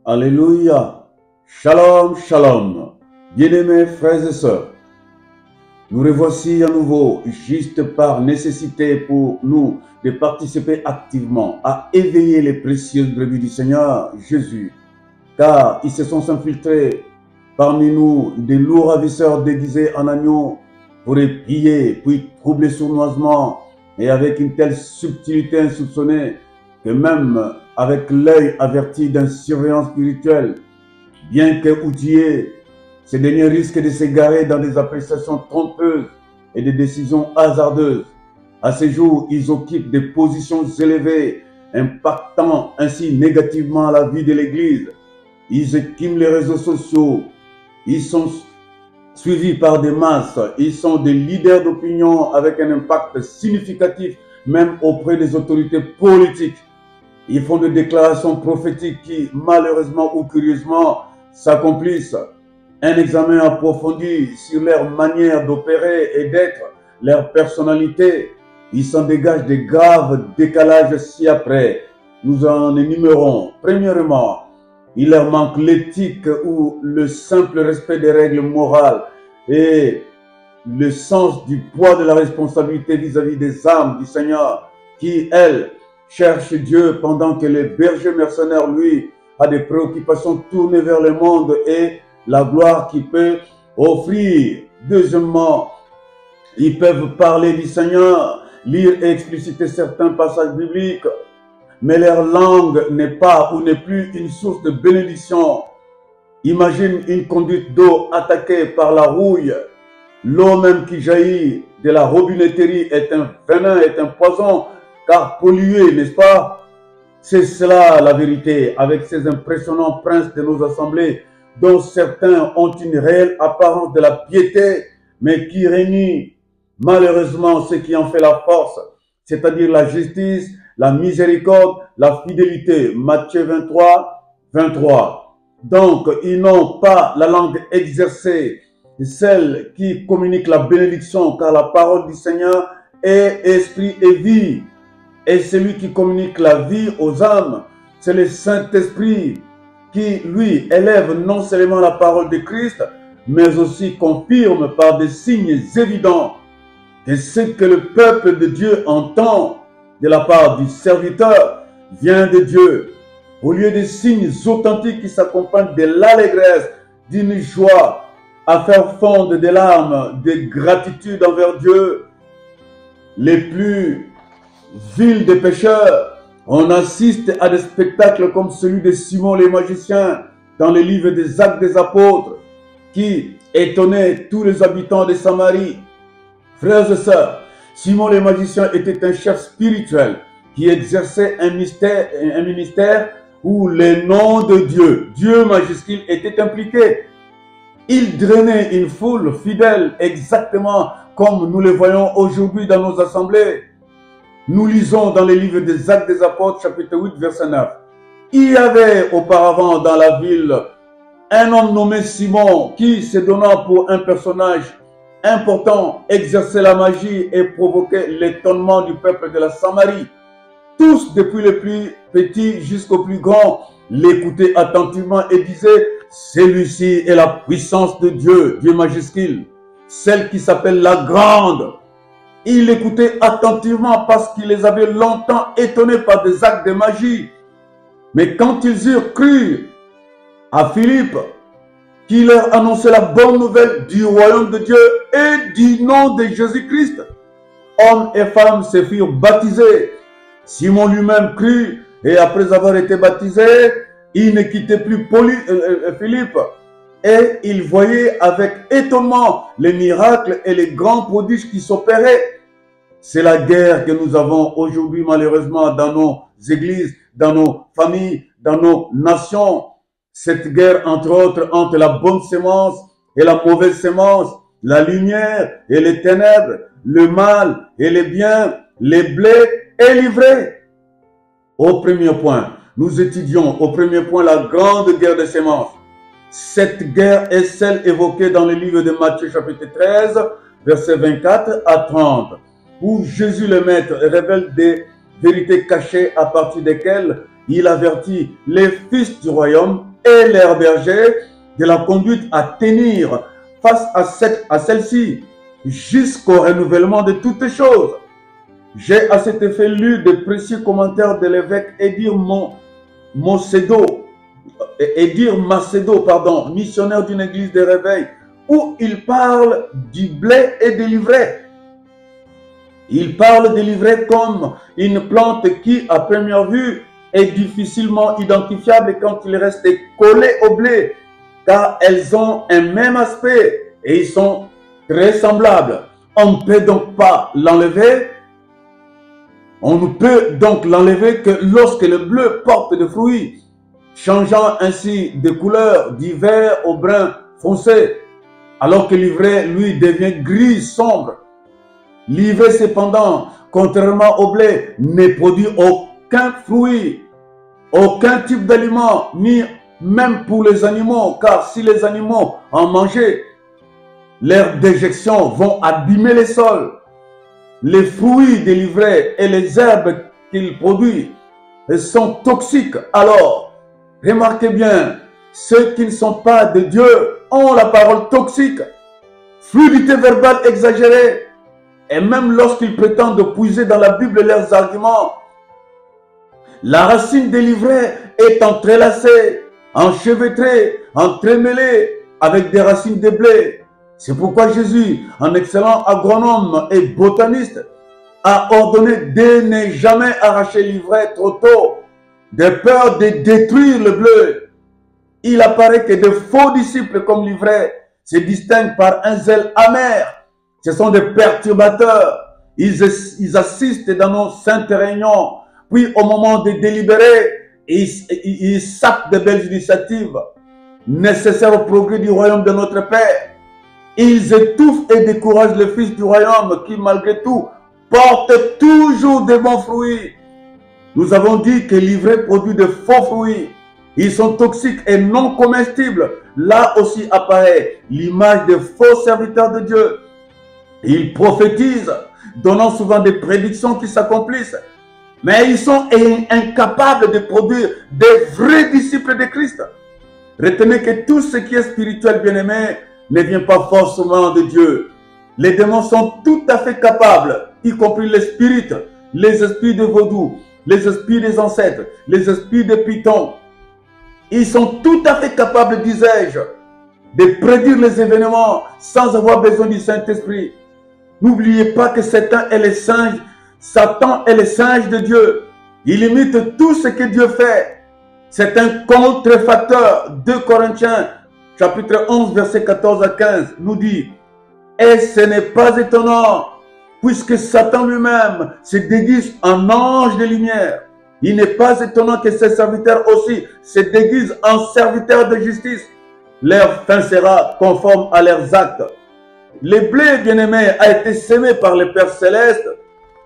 Alléluia. Shalom, shalom. Bien-aimés frères et sœurs, nous revoici à nouveau, juste par nécessité pour nous de participer activement à éveiller les précieuses brebis du Seigneur Jésus, car ils se sont infiltrés parmi nous des lourds ravisseurs déguisés en agneaux pour les piller, puis troubler sournoisement et avec une telle subtilité insoupçonnée que même avec l'œil averti d'une surveillance spirituelle, bien que outillés, ces derniers risquent de s'égarer dans des appréciations trompeuses et des décisions hasardeuses. À ce jour, ils occupent des positions élevées, impactant ainsi négativement la vie de l'Église. Ils équiment les réseaux sociaux, ils sont suivis par des masses, ils sont des leaders d'opinion avec un impact significatif même auprès des autorités politiques. Ils font des déclarations prophétiques qui, malheureusement ou curieusement, s'accomplissent. Un examen approfondi sur leur manière d'opérer et d'être, leur personnalité, il s'en dégage des graves décalages ci-après. Nous en énumérons. Premièrement, il leur manque l'éthique ou le simple respect des règles morales et le sens du poids de la responsabilité vis-à-vis des âmes du Seigneur qui, elles, cherchent Dieu pendant que le berger mercenaire, lui, a des préoccupations tournées vers le monde et la gloire qu'il peut offrir. Deuxièmement, ils peuvent parler du Seigneur, lire et expliciter certains passages bibliques, mais leur langue n'est pas ou n'est plus une source de bénédiction. Imagine une conduite d'eau attaquée par la rouille. L'eau même qui jaillit de la robinetterie est un venin, est un poison, car polluée, n'est-ce pas? C'est cela la vérité, avec ces impressionnants princes de nos assemblées, dont certains ont une réelle apparence de la piété, mais qui renie malheureusement ce qui en fait la force, c'est-à-dire la justice, la miséricorde, la fidélité. Matthieu 23, 23. Donc, ils n'ont pas la langue exercée, celle qui communique la bénédiction, car la parole du Seigneur est esprit et vie. Et celui qui communique la vie aux âmes, c'est le Saint-Esprit qui, lui, élève non seulement la parole de Christ, mais aussi confirme par des signes évidents que ce que le peuple de Dieu entend de la part du serviteur vient de Dieu. Au lieu des signes authentiques qui s'accompagnent de l'allégresse, d'une joie à faire fondre des larmes, de gratitude envers Dieu, les plus vils des pécheurs, on assiste à des spectacles comme celui de Simon le magicien dans le livre des Actes des Apôtres, qui étonnait tous les habitants de Samarie. Frères et sœurs, Simon le magicien était un chef spirituel qui exerçait un ministère où le nom de Dieu, Dieu majuscule, était impliqué. Il drainait une foule fidèle exactement comme nous le voyons aujourd'hui dans nos assemblées. Nous lisons dans les livres des Actes des Apôtres, chapitre 8, verset 9. Il y avait auparavant dans la ville un homme nommé Simon qui, se donnant pour un personnage important, exerçait la magie et provoquait l'étonnement du peuple de la Samarie. Tous, depuis le plus petit jusqu'au plus grand, l'écoutaient attentivement et disaient « Celui-ci est la puissance de Dieu, Dieu majuscule, celle qui s'appelle la grande ». Il l'écoutait attentivement parce qu'il les avait longtemps étonnés par des actes de magie. Mais quand ils eurent cru à Philippe, qui leur annonçait la bonne nouvelle du royaume de Dieu et du nom de Jésus-Christ, hommes et femmes se firent baptisés. Simon lui-même crut et après avoir été baptisé, il ne quittait plus Philippe et il voyait avec étonnement les miracles et les grands prodiges qui s'opéraient. C'est la guerre que nous avons aujourd'hui malheureusement dans nos églises, dans nos familles, dans nos nations. Cette guerre, entre autres, entre la bonne sémence et la mauvaise sémence, la lumière et les ténèbres, le mal et les biens, les blés et l'ivraie. Au premier point, nous étudions au premier point la grande guerre des sémences. Cette guerre est celle évoquée dans le livre de Matthieu chapitre 13, versets 24 à 30, où Jésus le Maître révèle des vérités cachées à partir desquelles il avertit les fils du royaume et leurs bergers de la conduite à tenir face à celle-ci jusqu'au renouvellement de toutes choses. J'ai à cet effet lu de précieux commentaires de l'évêque Edir Macedo, missionnaire d'une église de réveil, où il parle du blé et de l'ivraie. Il parle de l'ivraie comme une plante qui, à première vue, est difficilement identifiable quand il reste collé au blé, car elles ont un même aspect et ils sont très semblables. On ne peut donc pas l'enlever. On ne peut donc l'enlever que lorsque le bleu porte des fruits, changeant ainsi de couleur du vert au brun foncé, alors que l'ivraie, lui, devient gris sombre. L'ivraie, cependant, contrairement au blé, ne produit aucun fruit, aucun type d'aliment, ni même pour les animaux, car si les animaux en mangeaient, leurs déjections vont abîmer les sols. Les fruits de l'ivraie et les herbes qu'il produit sont toxiques. Alors, remarquez bien, ceux qui ne sont pas de Dieu ont la parole toxique, fluidité verbale exagérée, et même lorsqu'ils prétendent puiser dans la Bible leurs arguments, la racine de l'ivraie est entrelacée, enchevêtrée, entremêlée avec des racines de blé. C'est pourquoi Jésus, un excellent agronome et botaniste, a ordonné de ne jamais arracher l'ivraie trop tôt, de peur de détruire le bleu. Il apparaît que de faux disciples comme l'ivraie se distinguent par un zèle amer. Ce sont des perturbateurs. Ils assistent dans nos saintes réunions. Puis au moment de délibérer, ils sapent de belles initiatives nécessaires au progrès du royaume de notre Père. Ils étouffent et découragent le Fils du royaume qui, malgré tout, porte toujours de bons fruits. Nous avons dit que l'ivraie produit de faux fruits. Ils sont toxiques et non comestibles. Là aussi apparaît l'image des faux serviteurs de Dieu. Ils prophétisent, donnant souvent des prédictions qui s'accomplissent. Mais ils sont incapables de produire des vrais disciples de Christ. Retenez que tout ce qui est spirituel, bien-aimé, ne vient pas forcément de Dieu. Les démons sont tout à fait capables, y compris les spirites, les esprits de vaudou, les esprits des ancêtres, les esprits de Python. Ils sont tout à fait capables, disais-je, de prédire les événements sans avoir besoin du Saint-Esprit. N'oubliez pas que Satan est le singe de Dieu. Il imite tout ce que Dieu fait. C'est un contrefacteur. 2 Corinthiens, chapitre 11, versets 14 à 15, nous dit: et ce n'est pas étonnant, puisque Satan lui-même se déguise en ange de lumière. Il n'est pas étonnant que ses serviteurs aussi se déguisent en serviteurs de justice. Leur fin sera conforme à leurs actes. Le blé, bien-aimé, a été semé par le Père Céleste,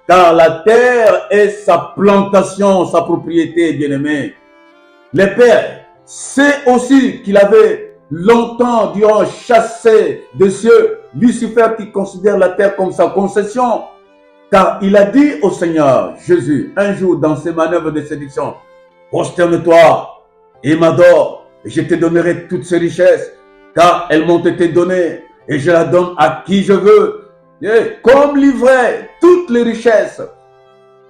car la terre est sa plantation, sa propriété, bien-aimé. Le Père sait aussi qu'il avait longtemps durant chassé des cieux Lucifer qui considère la terre comme sa concession, car il a dit au Seigneur Jésus un jour dans ses manœuvres de séduction: prosterne-toi et m'adore, et je te donnerai toutes ces richesses, car elles m'ont été données et je la donne à qui je veux. Et comme l'ivraie, toutes les richesses,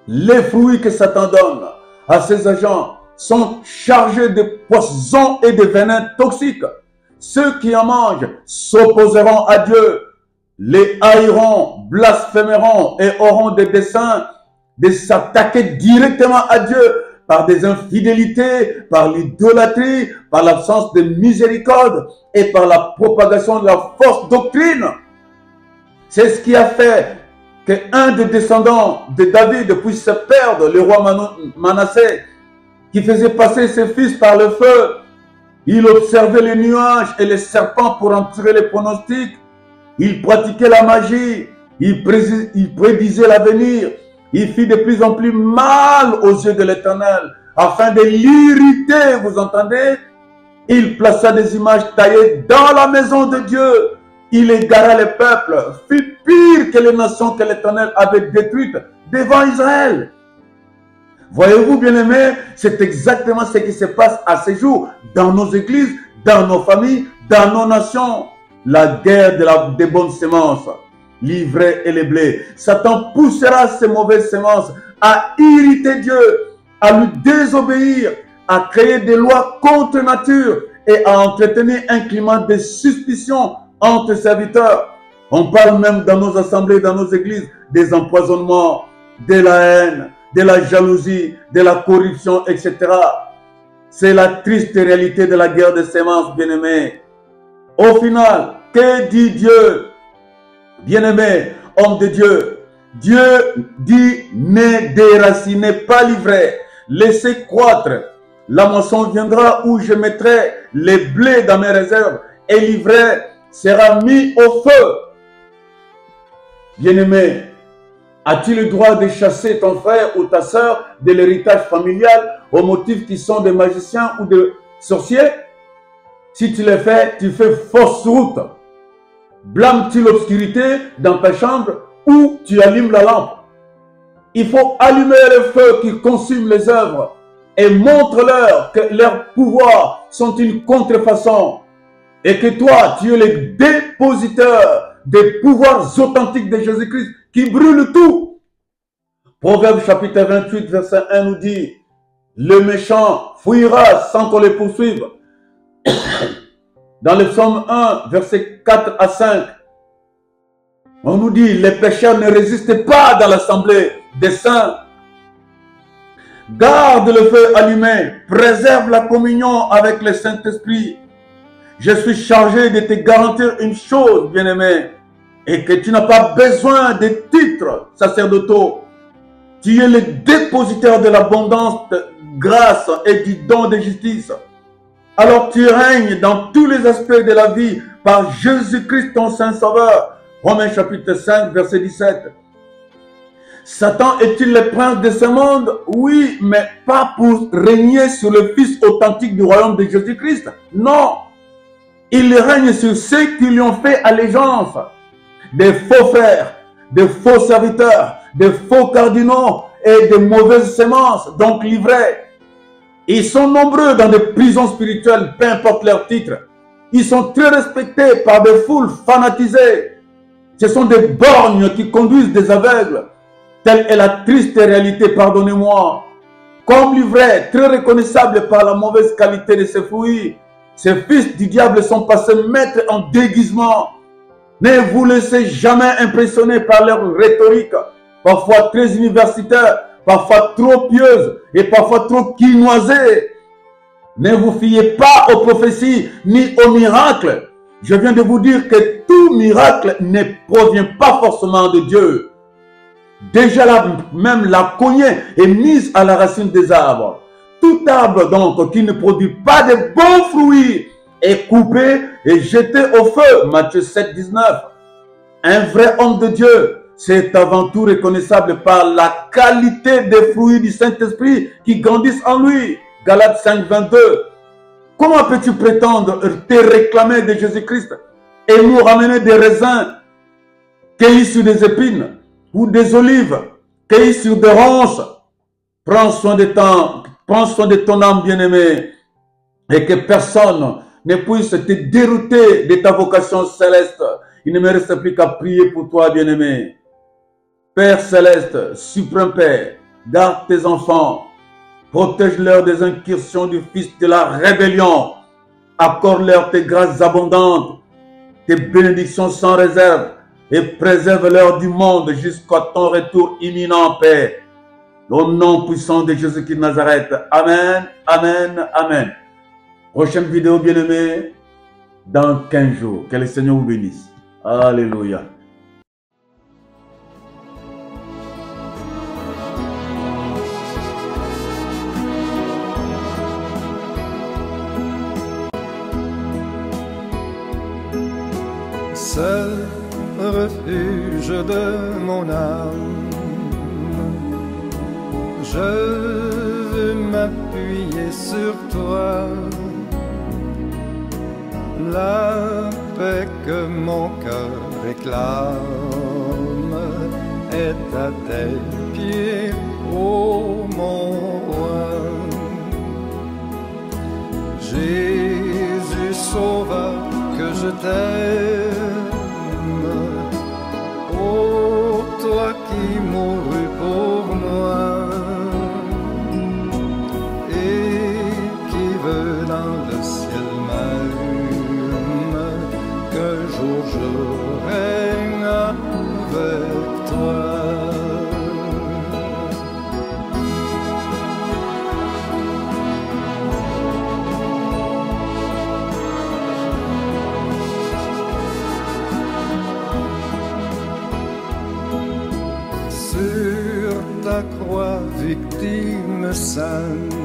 les fruits que Satan donne à ses agents sont chargés de poisons et de venins toxiques. Ceux qui en mangent s'opposeront à Dieu, les haïront, blasphémeront et auront des desseins de s'attaquer directement à Dieu par des infidélités, par l'idolâtrie, par l'absence de miséricorde et par la propagation de la fausse doctrine. C'est ce qui a fait qu'un des descendants de David puisse se perdre, le roi Manassé, qui faisait passer ses fils par le feu. Il observait les nuages et les serpents pour en tirer les pronostics. Il pratiquait la magie. Il prédisait l'avenir. Il fit de plus en plus mal aux yeux de l'Éternel, afin de l'irriter, vous entendez? Il plaça des images taillées dans la maison de Dieu. Il égara les peuples, fit pire que les nations que l'Éternel avait détruites devant Israël. Voyez-vous, bien-aimés, c'est exactement ce qui se passe à ce jour dans nos églises, dans nos familles, dans nos nations. La guerre des bonnes semences, l'ivraie et les blés. Satan poussera ces mauvaises semences à irriter Dieu, à lui désobéir, à créer des lois contre nature et à entretenir un climat de suspicion entre serviteurs. On parle même dans nos assemblées, dans nos églises, des empoisonnements, de la haine, de la jalousie, de la corruption, etc. C'est la triste réalité de la guerre des semences, bien-aimés. Au final, que dit Dieu? Bien-aimés, homme de Dieu, Dieu dit ne déracinez pas l'ivraie, laissez croître. La moisson viendra où je mettrai les blés dans mes réserves et l'ivraie sera mis au feu. Bien-aimé, as-tu le droit de chasser ton frère ou ta sœur de l'héritage familial au motif qu'ils sont des magiciens ou des sorciers? Si tu le fais, tu fais fausse route. Blâmes-tu l'obscurité dans ta chambre ou tu allumes la lampe? Il faut allumer le feu qui consume les œuvres et montre-leur que leurs pouvoirs sont une contrefaçon et que toi, tu es le dépositeur des pouvoirs authentiques de Jésus-Christ qui brûle tout. Proverbe chapitre 28, verset 1 nous dit, le méchant fuira sans qu'on le poursuive. Dans le psaume 1, verset 4 à 5, on nous dit, les pécheurs ne résistent pas dans l'assemblée des saints. Garde le feu allumé, préserve la communion avec le Saint-Esprit. Je suis chargé de te garantir une chose, bien-aimé, et que tu n'as pas besoin de titres sacerdotaux. Tu es le dépositaire de l'abondance de grâce et du don de justice. Alors tu règnes dans tous les aspects de la vie par Jésus-Christ ton Saint-Sauveur. Romains chapitre 5, verset 17. Satan est-il le prince de ce monde? Oui, mais pas pour régner sur le Fils authentique du royaume de Jésus-Christ. Non. Il règne sur ceux qui lui ont fait allégeance. Des faux frères, des faux serviteurs, des faux cardinaux et de mauvaises semences, donc l'ivraie. Ils sont nombreux dans des prisons spirituelles, peu importe leur titre. Ils sont très respectés par des foules fanatisées. Ce sont des borgnes qui conduisent des aveugles. Telle est la triste réalité, pardonnez-moi. Comme l'ivraie, très reconnaissable par la mauvaise qualité de ses fruits, ces fils du diable sont passés maîtres en déguisement. Ne vous laissez jamais impressionner par leur rhétorique, parfois très universitaire, parfois trop pieuse et parfois trop quinoisée. Ne vous fiez pas aux prophéties ni aux miracles. Je viens de vous dire que tout miracle ne provient pas forcément de Dieu. Déjà là, même la cognée est mise à la racine des arbres. Tout arbre donc qui ne produit pas de bons fruits est coupé et jeté au feu. Matthieu 7, 19. Un vrai homme de Dieu, c'est avant tout reconnaissable par la qualité des fruits du Saint-Esprit qui grandissent en lui. Galates 5, 22. Comment peux-tu prétendre te réclamer de Jésus-Christ et nous ramener des raisins cueillis sur des épines ou des olives cueillis sur des ronces? Prends soin de ton âme, bien-aimé, et que personne ne puisse te dérouter de ta vocation céleste. Il ne me reste plus qu'à prier pour toi, bien-aimé. Père céleste, suprême Père, garde tes enfants, protège-leur des incursions du fils de la rébellion, accorde-leur tes grâces abondantes, tes bénédictions sans réserve, et préserve-leur du monde jusqu'à ton retour imminent, Père. Au nom puissant de Jésus-Christ de Nazareth. Amen, amen, amen. Prochaine vidéo, bien-aimé, dans 15 jours. Que le Seigneur vous bénisse. Alléluia. Seul refuge de mon âme, je veux m'appuyer sur toi. La paix que mon cœur réclame est à tes pieds, ô mon roi. Jésus sauveur, que je t'aime, ô toi qui mourus pour moi et qui veux dans le ciel même, qu'un jour je règne avec toi. Sur ta croix, victime sainte,